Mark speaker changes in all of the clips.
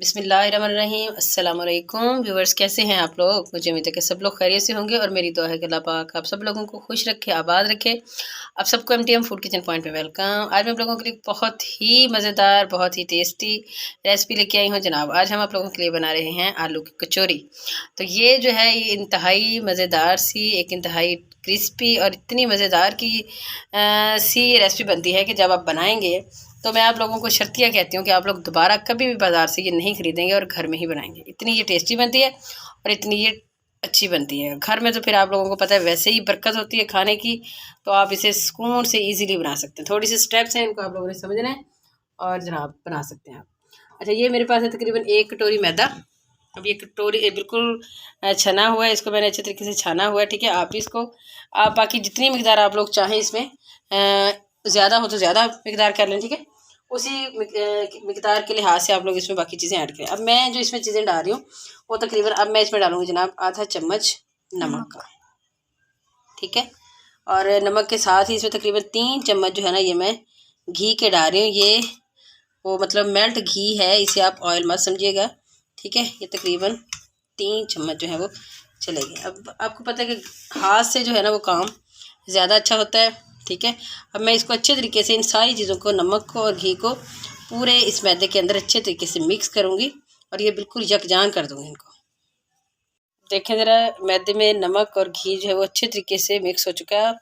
Speaker 1: बिस्मिल्लाहिर्रहमानिर्रहीम। अस्सलाम वालेकुम व्यूवर्स, कैसे हैं आप लोग? मुझे उम्मीद है कि सब लोग खैरियत से होंगे और मेरी दुआ है कि अल्लाह पाक आप सब लोगों को खुश रखे, आबाद रखे। आप सबको MTM फूड किचन पॉइंट में वेलकम। आज मैं आप लोगों के लिए बहुत ही मज़ेदार, बहुत ही टेस्टी रेसिपी लेके आई हूँ जनाब। आज हम आप लोगों के लिए बना रहे हैं आलू की कचौरी। तो ये जो है ये इंतहाई मज़ेदार सी, एक इंतहाई क्रिस्पी और इतनी मज़ेदार की सी रेसिपी बनती है कि जब आप बनाएंगे तो मैं आप लोगों को शर्तिया कहती हूँ कि आप लोग दोबारा कभी भी बाज़ार से ये नहीं खरीदेंगे और घर में ही बनाएंगे। इतनी ये टेस्टी बनती है और इतनी ये अच्छी बनती है। घर में तो फिर आप लोगों को पता है वैसे ही बरकत होती है खाने की, तो आप इसे सुकून से इजीली बना सकते हैं। थोड़ी सी स्टेप्स हैं, इनको आप लोगों ने समझना है और जनाब बना सकते हैं आप। अच्छा, ये मेरे पास है तकरीबन 1 कटोरी मैदा। अब ये कटोरी बिल्कुल छना हुआ है, इसको मैंने अच्छे तरीके से छाना हुआ है। ठीक है, आप इसको आप बाकी जितनी मकदार आप लोग चाहें इसमें ज़्यादा हो तो ज़्यादा मकदार कर लें। ठीक है, उसी मकदार के लिहाज से आप लोग इसमें बाकी चीज़ें ऐड करें। अब मैं जो इसमें चीज़ें डाल रही हूँ वो तकरीबन अब मैं इसमें डालूँगी जनाब आधा चम्मच नमक का। ठीक है, और नमक के साथ ही इसमें तकरीबन 3 चम्मच जो है ना ये मैं घी के डाल रही हूँ। ये वो मतलब मेल्ट घी है, इसे आप ऑयल मत समझिएगा। ठीक है, ये तकरीबन 3 चम्मच जो है वो चलेगी। अब आपको पता है कि हाथ से जो है ना वो काम ज़्यादा अच्छा होता है। ठीक है, अब मैं इसको अच्छे तरीके से इन सारी चीज़ों को, नमक को और घी को पूरे इस मैदे के अंदर अच्छे तरीके से मिक्स करूँगी और ये बिल्कुल यकजान कर दूँगी इनको। देखें ज़रा, मैदे में नमक और घी जो है वो अच्छे तरीके से मिक्स हो चुका है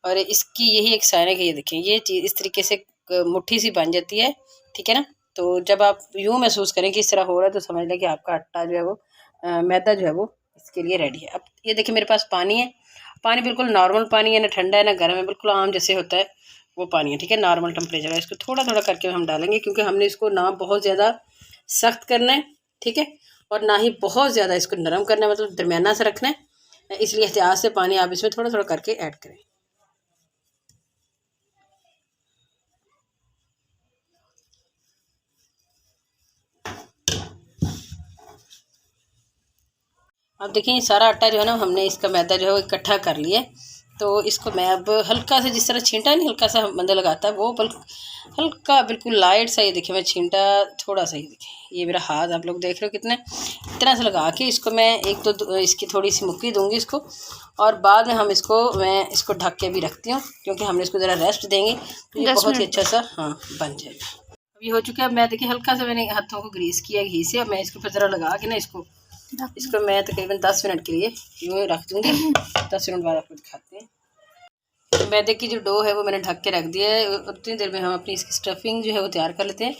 Speaker 1: और इसकी यही एक साइन है कि ये देखें ये चीज़ इस तरीके से मुट्ठी सी बन जाती है। ठीक है ना, तो जब आप यूँ महसूस करें कि इस तरह हो रहा है तो समझ लें कि आपका आटा जो है वो मैदा जो है वो इसके लिए रेडी है। अब ये देखिए मेरे पास पानी है। पानी बिल्कुल नॉर्मल पानी है, ना ठंडा है ना गर्म है, बिल्कुल आम जैसे होता है वो पानी है। ठीक है, नॉर्मल टेम्परेचर है। इसको थोड़ा थोड़ा करके हम डालेंगे क्योंकि हमने इसको ना बहुत ज़्यादा सख्त करना है। ठीक है, और ना ही बहुत ज़्यादा इसको नरम करना है, मतलब दरमियाना से रखना है। इसलिए एहतियात से पानी आप इसमें थोड़ा थोड़ा करके ऐड करें। अब देखिए ये सारा आटा जो है ना हमने इसका मैदा जो है वो इकट्ठा कर लिया। तो इसको मैं अब हल्का सा, जिस तरह छींटा नहीं हल्का सा बंदा लगाता है वो हल्का बिल्कुल लाइट सा, ये देखिए मैं छींटा थोड़ा सा, ही देखिए ये मेरा हाथ आप लोग देख रहे हो कितना, इतना सा लगा के इसको मैं एक तो इसकी थोड़ी सी मुक्की दूंगी इसको, और बाद में मैं इसको ढक के भी रखती हूँ क्योंकि हमने इसको ज़रा रेस्ट देंगे तो ये बहुत ही अच्छा सा बन जाएगा। अब ये हो चुका है। मैं देखिए हल्का सा मैंने हाथों को ग्रीस किया घी से, और मैं इसको फिर ज़रा लगा के ना इसको मैं तकरीबन 10 मिनट के लिए यूँ रख दूँगी। 10 मिनट बाद आपको दिखाते हैं। तो मैदे की जो डो है वो मैंने ढक के रख दिया है। उतनी देर में हम अपनी इसकी स्टफिंग जो है वो तैयार कर लेते हैं।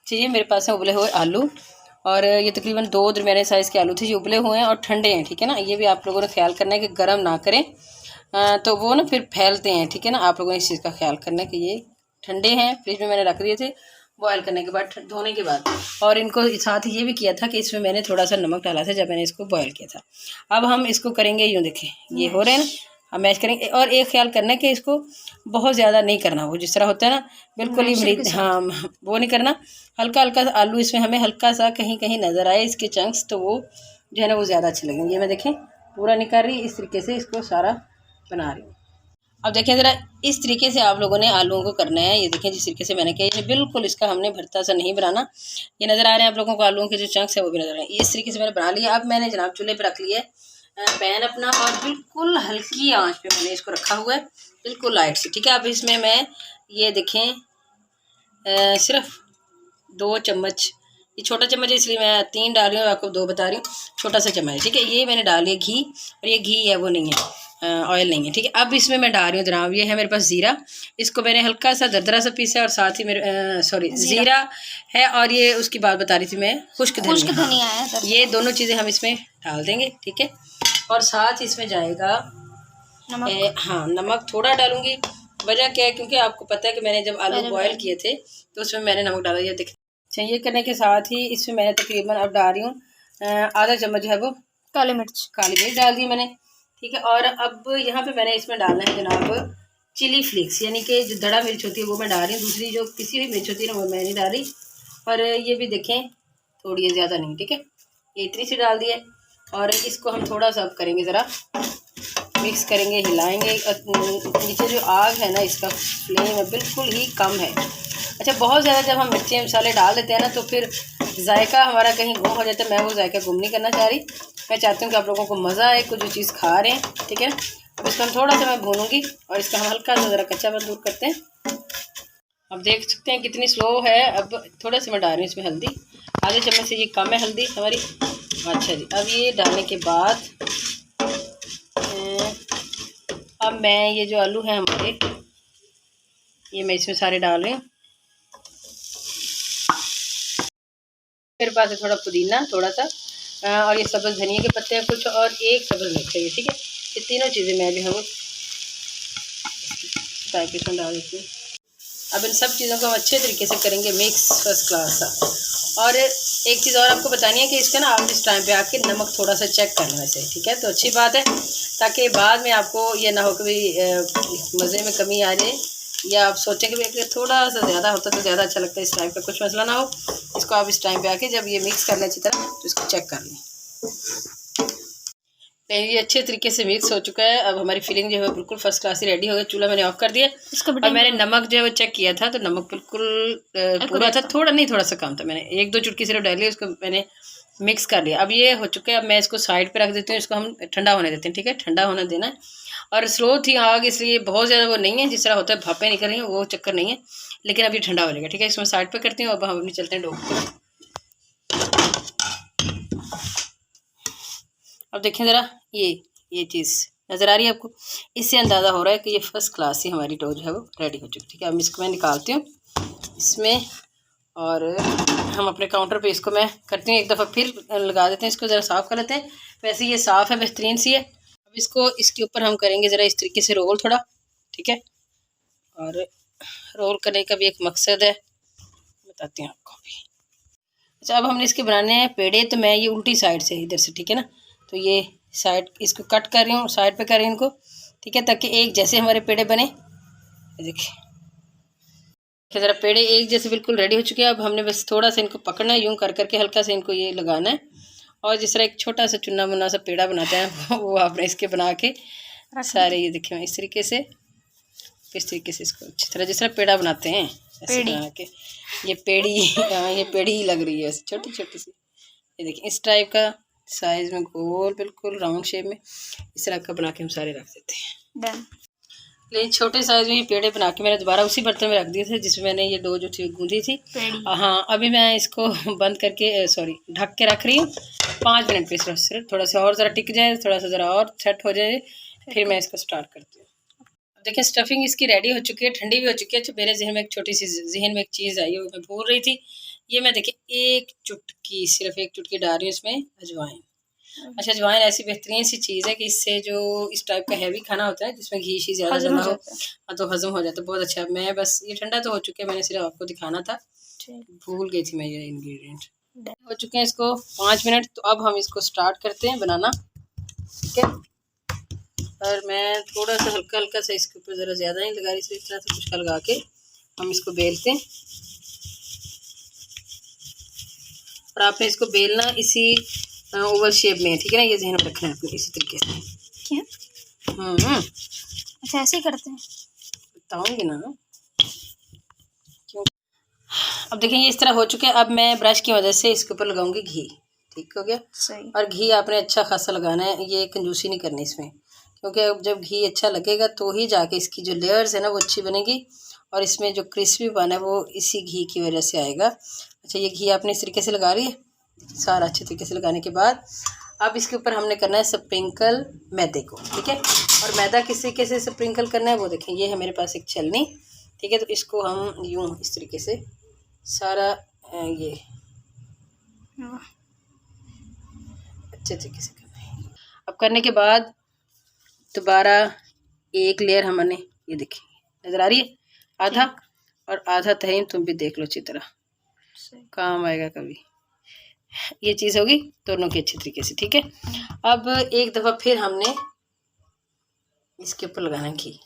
Speaker 1: चलिए, मेरे पास है उबले हुए आलू, और ये तकरीबन 2 दरमियाने साइज़ के आलू थे जो उबले हुए हैं और ठंडे हैं। ठीक है ना, ये भी आप लोगों ने ख्याल करना है कि गर्म ना करें, तो वो ना फिर फैलते हैं। ठीक है ना, आप लोगों ने इस चीज़ का ख्याल करना है कि ये ठंडे हैं। फ्रिज में मैंने रख दिए थे बॉयल करने के बाद, धोने के बाद। और इनको साथ ही ये भी किया था कि इसमें मैंने थोड़ा सा नमक डाला था जब मैंने इसको बॉयल किया था। अब हम इसको करेंगे यूँ, देखें ये हो रहे हैं ना, हम मैश करेंगे। और एक ख्याल करना है कि इसको बहुत ज़्यादा नहीं करना, वो जिस तरह होता है ना बिल्कुल ही वो नहीं करना। हल्का हल्का आलू इसमें हमें हल्का सा कहीं कहीं नज़र आए इसके चंक्स, तो वो जो है ना वो ज़्यादा अच्छे लगेंगे। ये मैं देखें पूरा नहीं कर रही, इस तरीके से इसको सारा बना रही हूँ। अब देखें ज़रा, इस तरीके से आप लोगों ने आलूओं को करना है। ये देखें जिस तरीके से मैंने किया, ये बिल्कुल इसका हमने भरता सा नहीं बनाना। ये नज़र आ रहे हैं आप लोगों को आलूओं के जो चंक्स है वो भी नज़र आ रहे हैं। इस तरीके से मैंने बना लिया। अब मैंने जनाब चूल्हे पर रख लिया पैन अपना, और बिल्कुल हल्की आंच पे मैंने इसको रखा हुआ है, बिल्कुल लाइट से। ठीक है, अब इसमें मैं ये देखें सिर्फ 2 चम्मच, ये छोटा चम्मच है इसलिए मैं 3 डाल रही हूँ और आपको 2 बता रही हूँ, छोटा सा चम्मच है। ठीक है, ये मैंने डाल लिया घी, और ये घी है वो नहीं है, ऑयल नहीं है। ठीक है, अब इसमें मैं डाल रही हूँ जनाब, ये है मेरे पास ज़ीरा। इसको मैंने हल्का सा दरदरा सा पीसा है, और साथ ही मेरे ज़ीरा है, और ये उसकी बात बता रही थी मैं, खुश्क धनिया है। ये दोनों चीज़ें हम इसमें डाल देंगे। ठीक है, और साथ इसमें जाएगा नमक थोड़ा डालूंगी। वजह क्या है, क्योंकि आपको पता है कि मैंने जब आलू बॉयल किए थे तो उसमें मैंने नमक डाला। ये देखिए, ये करने के साथ ही इसमें मैंने तकरीबन अब डाल रही हूँ आधा चम्मच जो है वो काली मिर्च डाल दी मैंने। ठीक है, और अब यहाँ पे मैंने इसमें डालना है जनाब चिली फ्लेक्स, यानी कि जो दड़ा मिर्च होती है वो मैं डाल रही हूँ, दूसरी जो किसी भी मिर्च होती है ना वो मैं नहीं डाल रही। और ये भी देखें थोड़ी है, ज़्यादा नहीं। ठीक है, ये इतनी सी डाल दी है, और इसको हम थोड़ा सा करेंगे, ज़रा मिक्स करेंगे, हिलाएंगे। नीचे जो आग है ना इसका फ्लेम है बिल्कुल ही कम है। अच्छा, बहुत ज़्यादा जब हम मिर्ची मसाले डाल देते हैं ना तो फिर जायका हमारा कहीं गुम हो जाता है, मैं वो जायका गुम नहीं करना चाह रही। मैं चाहती हूँ कि आप लोगों को मज़ा आए कुछ जो चीज़ खा रहे हैं, ठीक है। अब इसको हम थोड़ा सा मैं भूनूंगी और इसका हम हल्का सा ज़रा कच्चापन दूर करते हैं। अब देख सकते हैं कितनी स्लो है। अब थोड़ा सा मैं डाल रही हूँ इसमें हल्दी, आधे चम्मच से ये कम है हल्दी हमारी। अच्छा जी, अब ये डालने के बाद अब मैं ये जो आलू हैं हमारे, ये मैं इसमें सारे डाल रही हूँ। मेरे पास है थोड़ा पुदीना, थोड़ा सा और ये सब्ज़ धनिया के पत्ते हैं कुछ, और एक सब्ज़ मिर्च है, ठीक है। ये तीनों चीज़ें मैं भी हम पैकेट में डाल देती हूँ। अब इन सब चीज़ों को हम अच्छे तरीके से करेंगे मिक्स, फर्स्ट क्लास सा। और एक चीज़ और आपको बतानी है कि इसका ना आप इस टाइम पे आके नमक थोड़ा सा चेक कर लें वैसे, ठीक है, तो अच्छी बात है, ताकि बाद में आपको ये ना हो कि भाई मज़े में कमी आ जाए, या आप सोचें कि भाई थोड़ा सा ज़्यादा होता तो ज़्यादा अच्छा लगता है। इस टाइम का कुछ मसला ना हो। इसको आप इस टाइम पे आके जब ये मिक्स कर लें अच्छी तरह, तो इसको चेक कर लें। ये अच्छे तरीके से मिक्स हो चुका है। अब हमारी फिलिंग जो है बिल्कुल फर्स्ट क्लास ही रेडी हो गई। चूल्हा मैंने ऑफ कर दिया और मैंने नमक जो है वो चेक किया था, तो नमक बिल्कुल पूरा था, थोड़ा नहीं, थोड़ा सा कम था। मैंने 1-2 चुटकी सिर्फ डाली, उसको मैंने मिक्स कर लिया। अब ये हो चुका है। अब मैं इसको साइड पे रख देती हूँ, इसको हम ठंडा होने देते हैं, ठीक है, ठंडा होने देना है। और स्लो थी आग, इसलिए बहुत ज़्यादा वो नहीं है जिस तरह होता है भापें निकल रही हैं, वो चक्कर नहीं है, लेकिन अब ये ठंडा हो जाएगा, ठीक है। इसमें साइड पे करती हूँ। अब हम अपनी चलते हैं डो की तरफ। अब देखें ज़रा, ये चीज़ नज़र आ रही है आपको, इससे अंदाज़ा हो रहा है कि ये फर्स्ट क्लास ही हमारी डो जो है वो रेडी हो चुकी है, ठीक है। अब इसको मैं निकालती हूँ इसमें, और हम अपने काउंटर पे इसको मैं करती हूँ एक दफ़ा फिर लगा देते हैं, इसको ज़रा साफ़ कर लेते हैं। वैसे ये साफ़ है, बेहतरीन सी है। अब इसको इसके ऊपर हम करेंगे ज़रा इस तरीके से रोल थोड़ा, ठीक है। और रोल करने का भी एक मकसद है, बताती हूँ आपको भी। अच्छा, अब हमने इसके बनाने हैं पेड़े, तो मैं ये उल्टी साइड से इधर से, ठीक है ना, तो ये साइड इसको कट कर रही हूँ, साइड पे कर रही हूँ इनको, ठीक है, ताकि एक जैसे हमारे पेड़े बने। देखिए ज़रा पेड़े एक जैसे बिल्कुल रेडी हो चुके हैं। अब हमने बस थोड़ा सा इनको पकड़ना है, यूँ कर करके हल्का सा इनको ये लगाना है, और जिस तरह एक छोटा सा चुन्ना मुन्ना सा पेड़ा बनाते हैं वो आपने इसके बना के सारे, ये देखिए इस तरीके से, इस तरीके से इसको अच्छी तरह जिस तरह पेड़ा बनाते हैं ऐसे बना के। ये पेड़ी ये पेड़ी ही लग रही है ऐसे छोटी छोटी सी, ये देखिए इस टाइप का साइज़ में गोल बिल्कुल राउंड शेप में इस तरह का बना के हम सारे रख देते हैं। लेकिन छोटे साइज़ में ये पेड़े बना के मैंने दोबारा उसी बर्तन में रख दिए थे जिसमें मैंने ये डो जो थी गूंदी थी। हाँ, अभी मैं इसको बंद करके सॉरी ढक के रख रही हूँ 5 मिनट पे, सिर्फ थोड़ा सा और ज़रा टिक जाए, थोड़ा सा ज़रा और सेट हो जाए, फिर मैं इसको स्टार्ट करती हूँ। अब देखिए स्टफिंग इसकी रेडी हो चुकी है, ठंडी भी हो चुकी है। अच्छा, मेरे जहन में एक छोटी सी जहन में एक चीज़ आई है, वो मैं भूल रही थी। ये मैं देखिए एक चुटकी, सिर्फ एक चुटकी डाल रही हूँ इसमें अजवाइन। अच्छा, अजवाइन ऐसी बेहतरीन सी चीज़ है कि इससे जो इस टाइप का हैवी खाना होता है जिसमें घी शी ज़्यादा ना हो, तो हजम हो जाता है, बहुत अच्छा। मैं बस ये ठंडा तो हो चुका है, मैंने सिर्फ आपको दिखाना था, भूल गई थी मैं ये इंग्रेडिएंट। हो चुके हैं इसको 5 मिनट, तो अब हम इसको स्टार्ट करते हैं बनाना, ठीक है। और मैं थोड़ा सा हल्का हल्का सा इसके ऊपर ज़रा ज़्यादा नहीं लगा रही, इस तरह से कुछ लगा के हम इसको बेलते हैं। और आपने इसको बेलना इसी ओवल शेप में, ठीक है ना, ये ध्यान में रखना है आपने, इसी तरीके से। क्या? अच्छा, ऐसे ही करते हैं, बताऊंगी ना क्यों। अब देखिए ये इस तरह हो चुके हैं। अब मैं ब्रश की मदद से इसके ऊपर लगाऊंगी घी, ठीक हो गया। सही। और घी आपने अच्छा खासा लगाना है, ये कंजूसी नहीं करनी इसमें, क्योंकि अब जब घी अच्छा लगेगा तो ही जाके इसकी जो लेयर्स है ना वो अच्छी बनेगी, और इसमें जो क्रिस्पीपन है वो इसी घी की वजह से आएगा। अच्छा, ये घी आपने इस तरीके से लगा रही है, सारा अच्छे तरीके से लगाने के बाद अब इसके ऊपर हमने करना है स्प्रिंकल मैदे को, ठीक है। और मैदा किस तरीके से स्प्रिंकल करना है वो देखें, ये है मेरे पास एक छलनी, ठीक है, तो इसको हम यूँ इस तरीके से सारा ये अच्छे तरीके से करना है। अब करने के बाद दोबारा एक लेयर हमने, ये देखिए नज़र आ रही है, आधा और आधा तहीन, तुम भी देख लो अच्छी तरह, काम आएगा कभी। ये चीज़ होगी दोनों की अच्छी तरीके से, ठीक है। अब एक दफ़ा फिर हमने इसके ऊपर लगाना घी,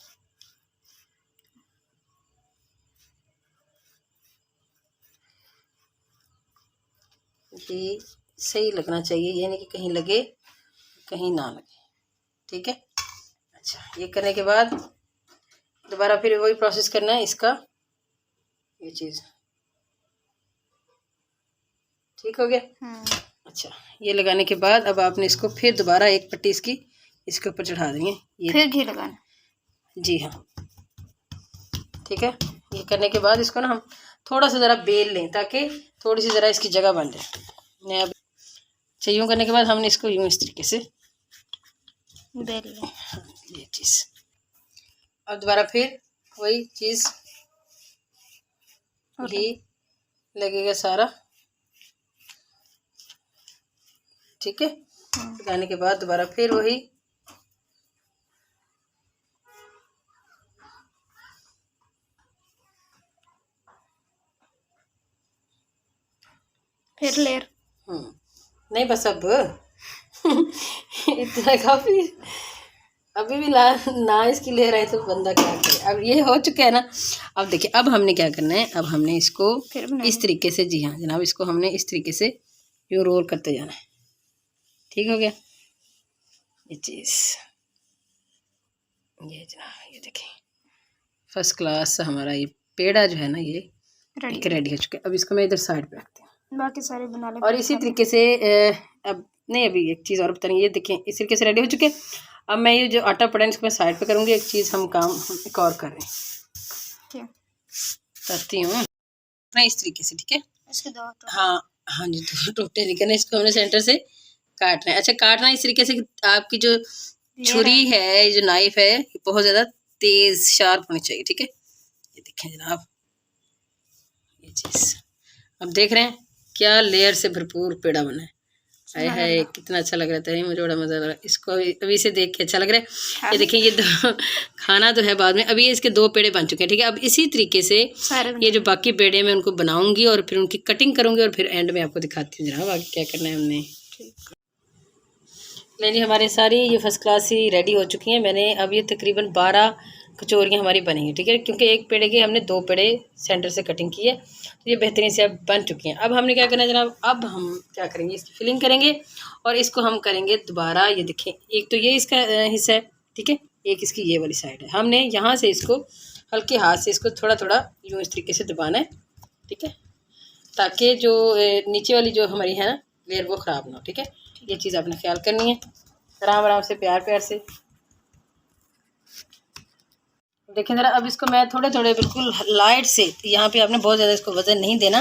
Speaker 1: घी सही लगना चाहिए, ये नहीं कि कहीं लगे कहीं ना लगे, ठीक है। अच्छा, ये करने के बाद दोबारा फिर वही प्रोसेस करना है इसका, ये चीज़, ठीक हो गया। अच्छा, ये लगाने के बाद अब आपने इसको फिर दोबारा एक पट्टी इसके ऊपर चढ़ा देंगे। ये
Speaker 2: फिर घी लगाना?
Speaker 1: जी हाँ, ठीक है। ये करने के बाद इसको ना हम थोड़ा सा ज़रा बेल लें ताकि थोड़ी सी ज़रा इसकी जगह बन जाए। नया अच्छा, यूँ करने के बाद हमने इसको यूँ इस तरीके से
Speaker 2: बेल लें।
Speaker 1: ये चीज़ अब दोबारा फिर वही चीज़ घी लगेगा सारा, ठीक है। लगाने के बाद दोबारा फिर वही
Speaker 2: फिर लेयर
Speaker 1: नहीं बस अब इतना काफ़ी। अभी भी ना इसकी लेयर आई तो बंदा क्या करे। अब ये हो चुका है ना। अब देखिए, अब हमने क्या करना है, अब हमने इसको इस तरीके से, जी हाँ जनाब, इसको हमने इस तरीके से यूँ रोल करते जाना है। ठीक हो गया ये चीज़। ये जनाब ये देखिए फर्स्ट क्लास हमारा ये पेड़ा जो है ना ये रेडी हो चुका है। अब इसको मैं इधर साइड पे रखती हूँ,
Speaker 2: बाकी सारे बना ले।
Speaker 1: और इसी तरीके से अब नहीं, अभी एक चीज़ और बता रही, ये देखें इस तरीके से रेडी हो चुके हैं। अब मैं ये जो आटा पड़ा है इसको मैं साइड पे करूँगी। एक चीज़ हम एक और कर रहे हैं, करती हूँ मैं इस तरीके से, ठीक है।
Speaker 2: इसके दो
Speaker 1: हाँ हाँ जी, दो टोटे निकलने, इसको हमने सेंटर से काटना है। अच्छा, काटना इस तरीके से कि आपकी जो छुरी है, जो नाइफ है, बहुत ज़्यादा तेज़ शार्प होनी चाहिए, ठीक है। ये देखें जनाब ये चीज़, अब देख रहे हैं क्या लेयर से भरपूर पेड़ा बना है। हाय हाय कितना अच्छा लग रहा था, मुझे बड़ा मज़ा आ रहा है इसको अभी से देख के अच्छा लग रहा है। ये देखिए ये दो खाना तो है बाद में, अभी इसके दो पेड़े बन चुके हैं, ठीक है। अब इसी तरीके से ये जो बाकी पेड़े मैं उनको बनाऊंगी और फिर उनकी कटिंग करूंगी और फिर एंड में आपको दिखाती हूँ जनाब आगे क्या करना है हमने। नहीं, हमारे सारी ये फर्स्ट क्लास ही रेडी हो चुकी हैं। मैंने अब ये तकरीबन 12 कचौरियाँ हमारी बनी हैं, ठीक है, क्योंकि एक पेड़े के हमने 2 पेड़े सेंटर से कटिंग की है, तो ये बेहतरीन से अब बन चुकी हैं। अब हमने क्या करना है जनाब, अब हम क्या करेंगे, इसकी फिलिंग करेंगे और इसको हम करेंगे दोबारा। ये देखें, एक तो ये इसका हिस्सा है, ठीक है, एक इसकी ये वाली साइड है। हमने यहाँ से इसको हल्के हाथ से इसको थोड़ा थोड़ा यूँ इस तरीके से दबाना है, ठीक है, ताकि जो नीचे वाली जो हमारी है ना लेयर वो ख़राब ना हो, ठीक है। ये चीज़ आपने ख्याल करनी है, आराम आराम से प्यार प्यार से। देखें ज़रा, अब इसको मैं थोड़े थोड़े बिल्कुल लाइट से, यहाँ पे आपने बहुत ज़्यादा इसको वज़न नहीं देना।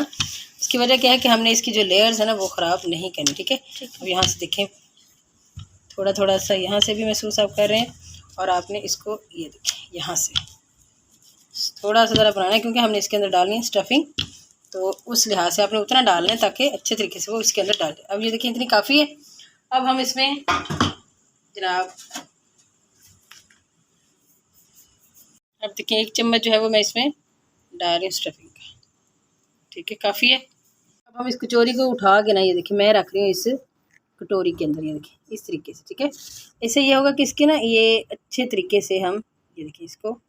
Speaker 1: इसकी वजह क्या है कि हमने इसकी जो लेयर्स है ना वो ख़राब नहीं करनी, ठीक है। अब यहाँ से देखें थोड़ा थोड़ा सा यहाँ से भी महसूस आप कर रहे हैं, और आपने इसको ये देखें यहाँ से थोड़ा सा ज़रा बनाना है, क्योंकि हमने इसके अंदर डालनी है स्टफिंग, तो उस लिहाज से आपने उतना डालना है ताकि अच्छे तरीके से वो इसके अंदर डाल दे। अब ये देखिए इतनी काफ़ी है। अब हम इसमें जनाब, अब देखिए 1 चम्मच जो है वो मैं इसमें डाल रही हूँ स्टफिंग का, ठीक है, काफ़ी है। अब हम इस कचौरी को उठा के ना, ये देखिए मैं रख रही हूँ इस कटोरी के अंदर, ये देखिए इस तरीके से, ठीक है। इससे ये होगा कि इसके ना ये अच्छे तरीके से हम ये देखिए इसको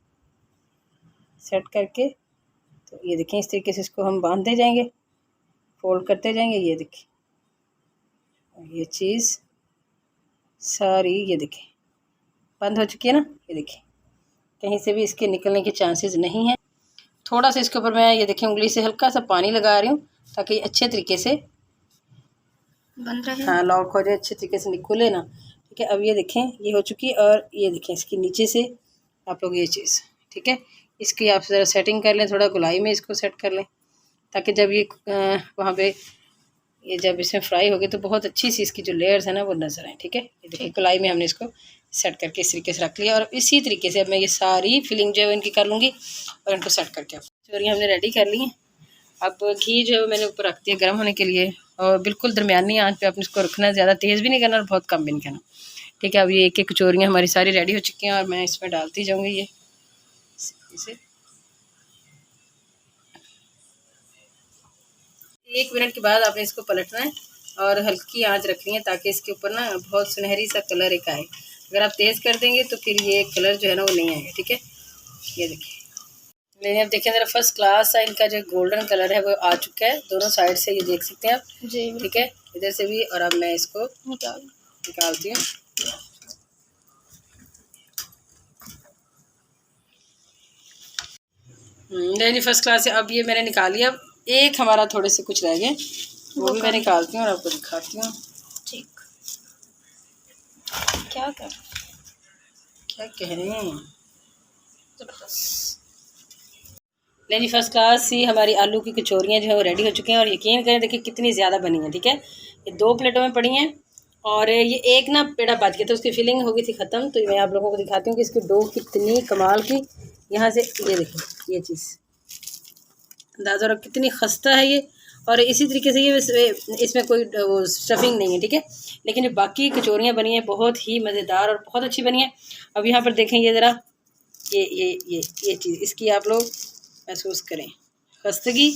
Speaker 1: सेट करके, तो ये देखें इस तरीके से इसको हम बांधते जाएंगे, फोल्ड करते जाएंगे। ये देखिए ये चीज़ सारी ये देखिए बंद हो चुकी है ना, ये देखिए कहीं से भी इसके निकलने के चांसेस नहीं है। थोड़ा सा इसके ऊपर मैं ये देखिए उंगली से हल्का सा पानी लगा रही हूँ ताकि अच्छे तरीके से
Speaker 2: बंद रहे,
Speaker 1: हाँ लॉक हो जाए, अच्छे तरीके से निकले ना, ठीक है। अब ये देखें ये हो चुकी है, और ये देखें इसके नीचे से आप लोग ये चीज़, ठीक है, इसकी आप ज़रा सेटिंग कर लें, थोड़ा गुलाई में इसको सेट कर लें ताकि जब ये वहाँ पे ये जब इसमें फ्राई होगी तो बहुत अच्छी सी इसकी जो लेयर्स है ना वो नज़र आए, ठीक है। ये देखिए गुलाई में हमने इसको सेट करके इस तरीके से रख लिया, और इसी तरीके से अब मैं ये सारी फिलिंग जो है इनकी कर लूँगी और इनको सेट करके कचौरियाँ हमने रेडी कर ली हैं। अब घी जो है मैंने ऊपर रख दिया गर्म होने के लिए, और बिल्कुल दरमियानी आंच पे आपने इसको रखना है, ज़्यादा तेज़ भी नहीं करना और बहुत कम भी नहीं करना, ठीक है। अब ये एक एक कचौरियाँ हमारी सारी रेडी हो चुकी हैं और मैं इसमें डालती जाऊँगी ये इसे। 1 मिनट के बाद आपने इसको पलटना है और हल्की आंच रखनी है ताकि इसके ऊपर ना बहुत सुनहरी सा कलर एक आए। अगर आप तेज़ कर देंगे तो फिर ये कलर जो है ना वो नहीं आएगा, ठीक है। ये देखिए मैंने अब देखिए ज़रा फर्स्ट क्लास सा इनका जो गोल्डन कलर है वो आ चुका है दोनों साइड से, ये देख सकते हैं आप जी, ठीक है, इधर से भी। और अब मैं इसको निकालती हूँ। नहीं फर्स्ट क्लास है। अब ये मैंने निकाल लिया। अब एक हमारा थोड़े से कुछ रह गए, वो भी मैं निकालती हूँ और आपको दिखाती हूँ।
Speaker 2: ठीक। क्या कर
Speaker 1: क्या कह रहे हैं?
Speaker 2: जबरदस्त।
Speaker 1: ले जी, फर्स्ट क्लास ही हमारी आलू की कचौरियाँ जो है वो रेडी हो चुकी हैं और यकीन करें देखिए कितनी ज़्यादा बनी हैं। ठीक है, ये 2 प्लेटों में पड़ी हैं और ये एक ना पेड़ा बच गया तो उसकी फिलिंग हो गई थी ख़त्म। तो मैं आप लोगों को दिखाती हूँ कि इसकी डो कितनी कमाल की, यहाँ से ये देखिए, ये चीज़ अंदाज़ा रखो कितनी खस्ता है ये। और इसी तरीके से ये इसमें कोई वो स्टफिंग नहीं है। ठीक है, लेकिन जो बाकी कचौरियाँ बनी हैं बहुत ही मज़ेदार और बहुत अच्छी बनी हैं। अब यहाँ पर देखें ये ज़रा, ये चीज़ इसकी आप लोग महसूस करें, खस्तगी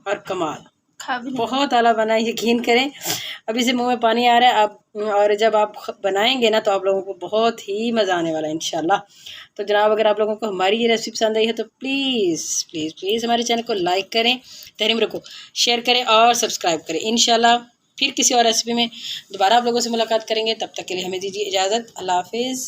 Speaker 1: और कमाल,
Speaker 2: खा भी नहीं।
Speaker 1: बहुत आला बना है, यकीन करें अभी से मुंह में पानी आ रहा है। आप और जब आप बनाएंगे ना तो आप लोगों को बहुत ही मज़ा आने वाला है इंशाल्लाह। तो जनाब, अगर आप लोगों को हमारी ये रेसिपी पसंद आई है तो प्लीज़ प्लीज़ प्लीज़ हमारे चैनल को लाइक करें, तहरीम रखो, शेयर करें और सब्सक्राइब करें। इंशाल्लाह फिर किसी और रेसिपी में दोबारा आप लोगों से मुलाकात करेंगे। तब तक के लिए हमें दीजिए इजाज़त। अल्लाह हाफिज़।